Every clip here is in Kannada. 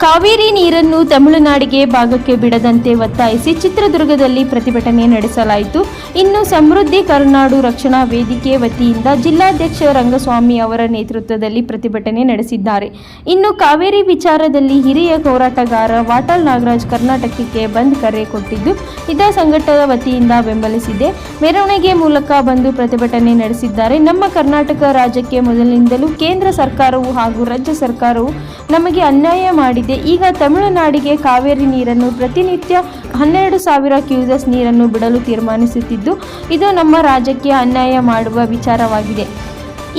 ಕಾವೇರಿ ನೀರನ್ನು ತಮಿಳುನಾಡಿಗೆ ಭಾಗಕ್ಕೆ ಬಿಡದಂತೆ ಒತ್ತಾಯಿಸಿ ಚಿತ್ರದುರ್ಗದಲ್ಲಿ ಪ್ರತಿಭಟನೆ ನಡೆಸಲಾಯಿತು. ಇನ್ನು ಸಮೃದ್ಧಿ ಕರುನಾಡು ರಕ್ಷಣಾ ವೇದಿಕೆ ವತಿಯಿಂದ ಜಿಲ್ಲಾಧ್ಯಕ್ಷ ರಂಗಸ್ವಾಮಿ ಅವರ ನೇತೃತ್ವದಲ್ಲಿ ಪ್ರತಿಭಟನೆ ನಡೆಸಿದ್ದಾರೆ. ಇನ್ನು ಕಾವೇರಿ ವಿಚಾರದಲ್ಲಿ ಹಿರಿಯ ಹೋರಾಟಗಾರ ವಾಟಾಳ್ ನಾಗರಾಜ್ ಕರ್ನಾಟಕಕ್ಕೆ ಬಂದ್ ಕರೆ ಕೊಟ್ಟಿದ್ದು, ಇದೇ ಸಂಘಟದ ವತಿಯಿಂದ ಬೆಂಬಲಿಸಿದೆ. ಮೆರವಣಿಗೆ ಮೂಲಕ ಬಂದು ಪ್ರತಿಭಟನೆ ನಡೆಸಿದ್ದಾರೆ. ನಮ್ಮ ಕರ್ನಾಟಕ ರಾಜ್ಯಕ್ಕೆ ಮೊದಲಿನಿಂದಲೂ ಕೇಂದ್ರ ಸರ್ಕಾರವು ಹಾಗೂ ರಾಜ್ಯ ಸರ್ಕಾರವು ನಮಗೆ ಅನ್ಯಾಯ ಮಾಡಿದೆ. ಈಗ ತಮಿಳುನಾಡಿಗೆ ಕಾವೇರಿ ನೀರನ್ನು ಪ್ರತಿನಿತ್ಯ 12,000 ಕ್ಯೂಸೆಸ್ ನೀರನ್ನು ಬಿಡಲು ತೀರ್ಮಾನಿಸುತ್ತಿದ್ದು, ಇದು ನಮ್ಮ ರಾಜ್ಯಕ್ಕೆ ಅನ್ಯಾಯ ಮಾಡುವ ವಿಚಾರವಾಗಿದೆ.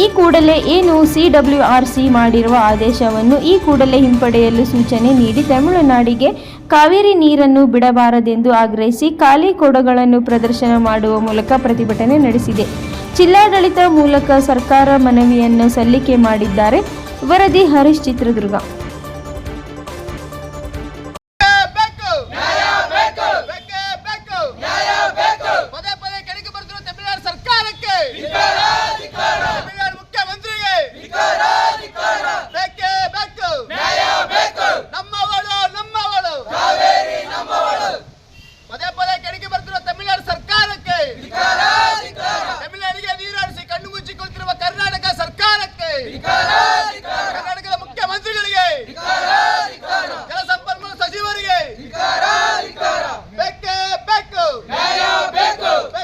ಈ ಕೂಡಲೇ ಏನು CWRC ಮಾಡಿರುವ ಆದೇಶವನ್ನು ಈ ಕೂಡಲೇ ಹಿಂಪಡೆಯಲು ಸೂಚನೆ ನೀಡಿ ತಮಿಳುನಾಡಿಗೆ ಕಾವೇರಿ ನೀರನ್ನು ಬಿಡಬಾರದೆಂದು ಆಗ್ರಹಿಸಿ ಖಾಲಿ ಕೊಡಗಳನ್ನು ಪ್ರದರ್ಶನ ಮಾಡುವ ಮೂಲಕ ಪ್ರತಿಭಟನೆ ನಡೆಸಿದೆ. ಜಿಲ್ಲಾಡಳಿತ ಮೂಲಕ ಸರ್ಕಾರ ಮನವಿಯನ್ನು ಸಲ್ಲಿಕೆ ಮಾಡಿದ್ದಾರೆ. ವರದಿ ಹರೀಶ್, ಚಿತ್ರದುರ್ಗ.